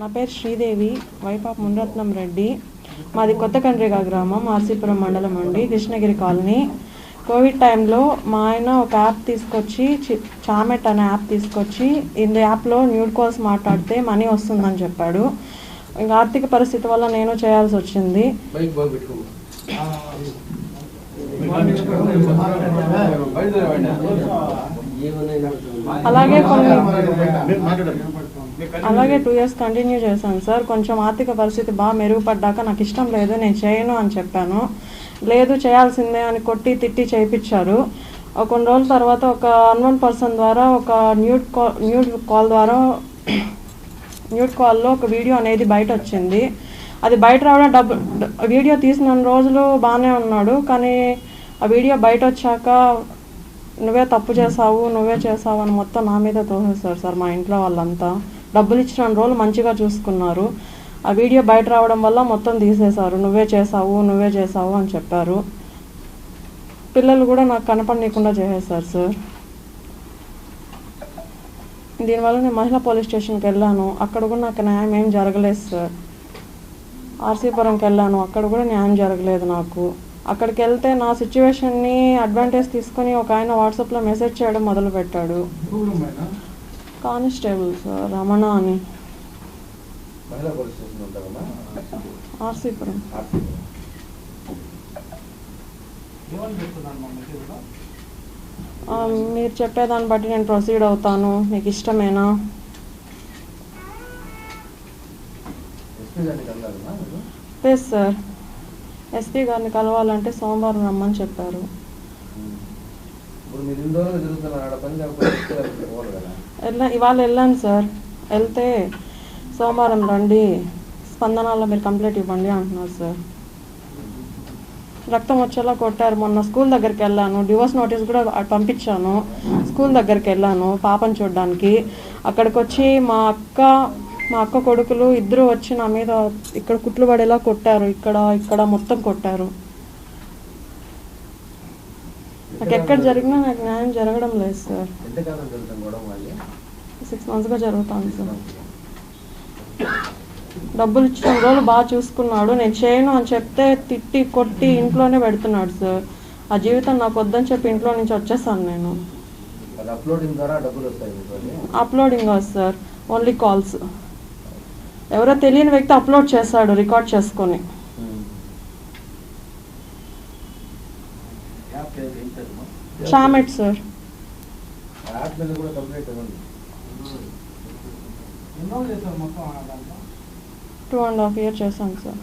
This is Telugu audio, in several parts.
నా పేరు శ్రీదేవి, వైఫ్ ఆఫ్ మునరత్నం రెడ్డి. మాది కొత్త కండ్రిగా గ్రామం, ఆర్సీపురం మండలం అండి, కృష్ణగిరి కాలనీ. కోవిడ్ టైంలో మా ఆయన ఒక యాప్ తీసుకొచ్చి, చామెట్ అనే యాప్ తీసుకొచ్చి, ఈ యాప్లో న్యూడ్ కాల్స్ మాట్లాడితే మనీ వస్తుందని చెప్పాడు. ఇంకా ఆర్థిక పరిస్థితి వల్ల నేను చేయాల్సి వచ్చింది. అలాగే 2 years కంటిన్యూ చేశాను సార్. కొంచెం ఆర్థిక పరిస్థితి బాగా మెరుగుపడ్డాక నాకు ఇష్టం లేదు, నేను చేయను అని చెప్పాను. లేదు చేయాల్సిందే అని కొట్టి తిట్టి చేయించారు. కొన్ని రోజుల తర్వాత ఒక అన్నోన్ పర్సన్ ద్వారా ఒక న్యూడ్ కాల్లో ఒక వీడియో అనేది బయట వచ్చింది. అది బయట రావడం వీడియో తీసిన రోజులు బాగానే ఉన్నాడు, కానీ ఆ వీడియో బయట వచ్చాక నువ్వే తప్పు చేసావు అని మొత్తం నా మీద తోసేస్తారు సార్. మా ఇంట్లో వాళ్ళంతా డబ్బులు ఇచ్చిన రోజులు మంచిగా చూసుకున్నారు. ఆ వీడియో బయట రావడం వల్ల మొత్తం తీసేశారు. నువ్వే చేసావు అని చెప్పారు. పిల్లలు కూడా నాకు కనపడనీయకుండా చేసేశారు సార్. దీనివల్ల నేను మహిళా పోలీస్ స్టేషన్కి వెళ్ళాను, అక్కడ కూడా నాకు న్యాయం ఏం జరగలేదు సార్. ఆర్సీపురంకి వెళ్ళాను, అక్కడ కూడా న్యాయం జరగలేదు నాకు. అక్కడికి వెళ్తే నా సిచ్యువేషన్ని అడ్వాంటేజ్ తీసుకొని ఒక ఆయన వాట్సాప్లో మెసేజ్ చేయడం మొదలుపెట్టాడు. కానిస్టేబుల్ సార్, రమణ అని, ఆర్సీపురం. మీరు చెప్పేదాన్ని బట్టి నేను ప్రొసీడ్ అవుతాను, మీకు ఇష్టమేనా? ఎస్ సార్, ఎస్పీ గారిని కలవాలంటే సోమవారం రమ్మని చెప్పారు. ఇవాళ వెళ్ళాను సార్. వెళ్తే సోమవారం రండి, స్పందనలో మీరు కంప్లైంట్ ఇవ్వండి అంటున్నారు సార్. రక్తం వచ్చేలా కొట్టారు. మొన్న స్కూల్ దగ్గరికి వెళ్ళాను, డివోర్స్ నోటీస్ కూడా పంపించాను. స్కూల్ దగ్గరికి వెళ్ళాను పాపను చూడడానికి. అక్కడికి వచ్చి మా అక్క కొడుకులు ఇద్దరు వచ్చి నా మీద ఇక్కడ కుట్లు పడేలా కొట్టారు, ఇక్కడ మొత్తం కొట్టారు. నాకు ఎక్కడ జరిగినా నాకు న్యాయం జరగడం లేదు సార్. 6 monthsగా జరుగుతాను సార్. డబ్బులు ఇచ్చిన రోజులు బాగా చూసుకున్నాడు, నేను చేయను అని చెప్తే తిట్టి కొట్టి ఇంట్లోనే పెడుతున్నాడు సార్. ఆ జీవితం నాకు వద్దని చెప్పి ఇంట్లో నుంచి వచ్చేసాను నేను. అప్లోడింగ్ కాదు సార్, ఓన్లీ కాల్స్. ఎవరో తెలియని వ్యక్తి అప్లోడ్ చేశాడు రికార్డ్ చేసుకొని. చామెట్ సార్. 2.5 years చేశాను సార్.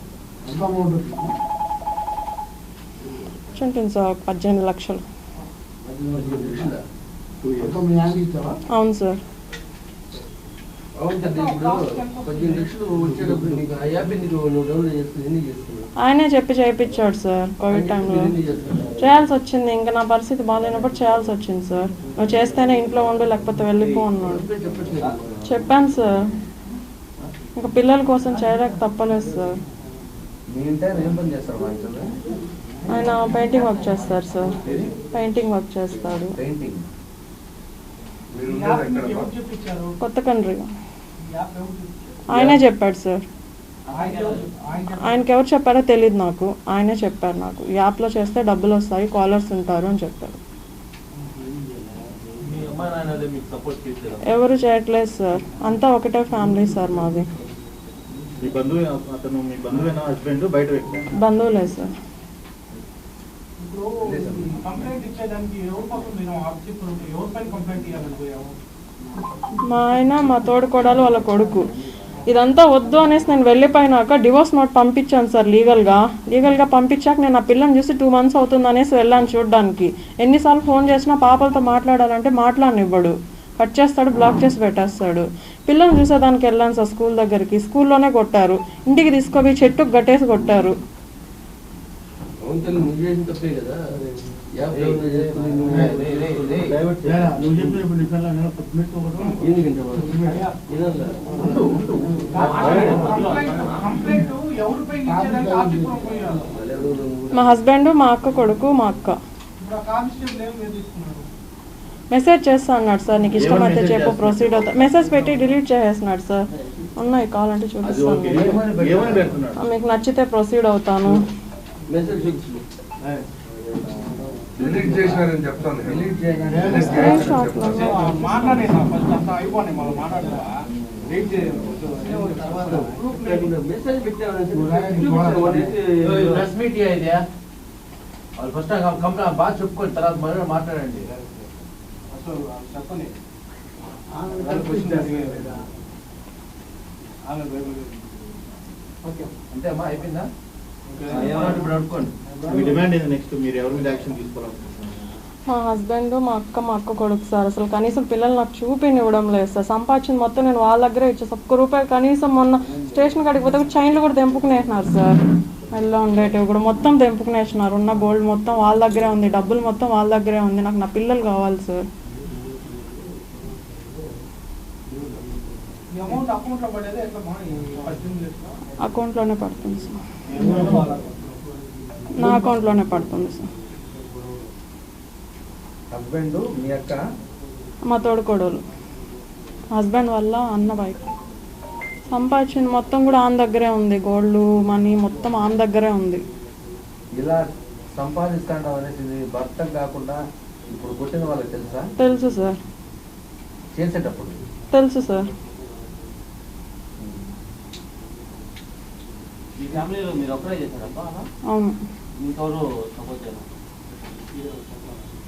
ఉంటుంది సార్ 18 లక్షలు. అవును సార్. ఆయనే చెప్పి చేయించాడు సార్. కోవిడ్ టైంలో చేయాల్సి వచ్చింది, ఇంకా నా పరిస్థితి బాగాలేనప్పుడు చేయాల్సి వచ్చింది సార్. నువ్వు చేస్తేనే ఇంట్లో ఉండు, లేకపోతే వెళ్ళిపో అన్నాడు. చెప్పాను సార్, ఇంకా పిల్లల కోసం చేయలేక తప్పలేదు సార్. ఆయన పెయింటింగ్ వర్క్ చేస్తారు సార్, పెయింటింగ్ వర్క్ చేస్తాడు. కొత్త కండ్రిగా ఆయనే చెప్పాడు సార్. ఆయనకి ఎవరు చెప్పారో తెలియదు నాకు, ఆయనే చెప్పారు నాకు. ఈ యాప్లో చేస్తే డబ్బులు వస్తాయి, కాలర్స్ ఉంటారు అని చెప్పారు. ఎవరు చేయట్లేదు సార్, అంతా ఒకటే ఫ్యామిలీ సార్ మాది. బంధువులే సార్. మా ఆయన, మా తోడుకోడలు, వాళ్ళ కొడుకు. ఇదంతా వద్దు అనేసి నేను వెళ్ళిపోయినాక డివోర్స్ నోట్ పంపించాను సార్. లీగల్గా పంపించాక నేను ఆ పిల్లని చూసి 2 months అవుతుంది అనేసి వెళ్ళాను చూడడానికి. ఎన్నిసార్లు ఫోన్ చేసినా పాపలతో మాట్లాడాలంటే మాట్లాడనివ్వడు, కట్ చేస్తాడు, బ్లాక్ చేసి పెట్టేస్తాడు. పిల్లల్ని చూసేదానికి వెళ్ళాను సార్ స్కూల్ దగ్గరికి, స్కూల్లోనే కొట్టారు. ఇంటికి తీసుకుపోయి చెట్టుకు గట్టేసి కొట్టారు. మా హస్బెండ్, మా అక్క కొడుకు, మా అక్క. మెసేజ్ చేస్తా అన్నాడు సార్, నీకు ఇష్టమైతే చెప్పు ప్రొసీడ్ అవుతా. మెసేజ్ పెట్టి డిలీట్ చేసేస్తున్నాడు సార్. ఉన్నాయి, కావాలంటే చూపిస్తాను. మీకు నచ్చితే ప్రొసీడ్ అవుతాను. వాళ్ళు ఫస్ట్ కంప్లైంట్ బాగా చెప్పుకోండి, తర్వాత మళ్ళీ మాట్లాడండి. అంతే అమ్మా, అయిపోయిందా? ఇప్పుడు అనుకోండి. మా హస్బెండ్, మా అక్క కొడుకు సార్. అసలు కనీసం పిల్లలు నాకు చూపినివ్వడం లేదు సార్. సంపాదించింది మొత్తం నేను వాళ్ళ దగ్గరే ఇచ్చేసి ₹1 కనీసం మొన్న స్టేషన్ కాడికి పోతే చైన్లు కూడా తెంపుకునేసినారు సార్. మెల్లో ఉండేటివి కూడా మొత్తం తెంపుకునేసినారు. ఉన్న గోల్డ్ మొత్తం వాళ్ళ దగ్గరే ఉంది, డబ్బులు మొత్తం వాళ్ళ దగ్గరే ఉంది. నాకు నా పిల్లలు కావాలి సార్. అకౌంట్లోనే పడుతుంది సార్, నా అకౌంట్లోనే పడుతుంది సార్. హస్బెండ్, మీ అక్క, మా తోడుకోడలు. హస్బెండ్ వల్ల అన్న వైఫ్. సంపాదించింది మొత్తం కూడా ఆమె దగ్గరే ఉంది, గోల్డ్ మనీ మొత్తం ఆమె దగ్గరే ఉంది. ఇలా సంపాదిస్తాండం అనేది భర్త కాకుండా ఇప్పుడు కొట్టిన వాళ్ళకి తెలుసా? తెలుసు సార్. చేసేటప్పుడు తెలుసు సార్. మీ ఫ్యామిలీలో మీరు ఒక్కరే చేశారబ్బా? అవును. మీకెవరు సపోర్ట్ చేయాలి?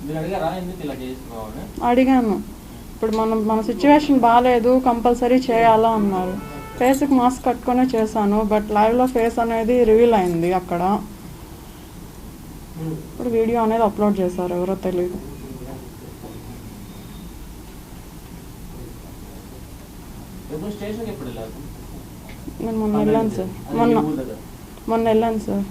మీరు అడిగారా ఎందుకు ఇలా చేస్తున్నామని? అడిగాను. ఇప్పుడు మన సిచ్యువేషన్ బాగాలేదు, కంపల్సరీ చేయాలా అన్నారు. ఫేస్కి మాస్క్ కట్టుకునే చేశాను, బట్ లైవ్లో ఫేస్ అనేది రివీల్ అయింది అక్కడ. ఇప్పుడు వీడియో అనేది అప్లోడ్ చేశారు, ఎవరో తెలియదు. స్టేషన్కి ఎప్పుడు వెళ్ళారు? నేను మొన్న వెళ్ళాను సార్. మొన్న వెళ్ళాను సార్.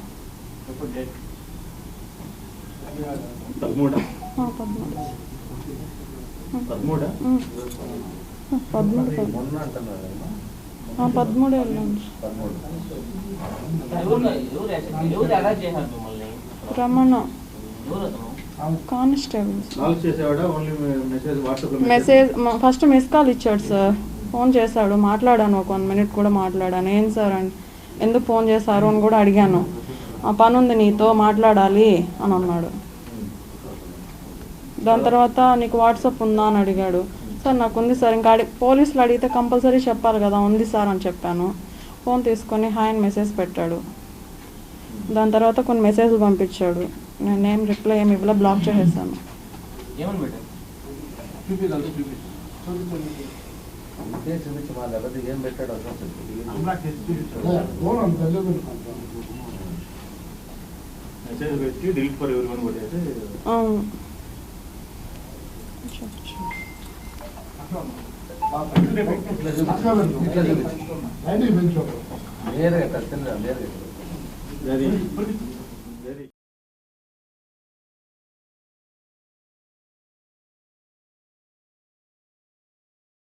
13 వెళ్ళాను. Ramana constable. Message first miss call ఇచ్చాడు సార్. ఫోన్ చేశాడు, మాట్లాడాను, ఒక 1 minute కూడా మాట్లాడాను. ఏం సార్ అని, ఎందుకు ఫోన్ చేశారు అని కూడా అడిగాను. ఆ పని ఉంది నీతో మాట్లాడాలి అని అన్నాడు. దాని తర్వాత నీకు వాట్సాప్ ఉందా అని అడిగాడు. సార్ నాకు ఉంది సార్. ఇంకా పోలీసులు అడిగితే కంపల్సరీ చెప్పాలి కదా, ఉంది సార్ అని చెప్పాను. ఫోన్ తీసుకొని హాయ్ అని మెసేజ్ పెట్టాడు. దాని తర్వాత కొన్ని మెసేజ్లు పంపించాడు. నేనేం రిప్లై ఏమి ఇవ్వలే, బ్లాక్ చేసేసాను. ఏం పెట్టాడు? నేరుగా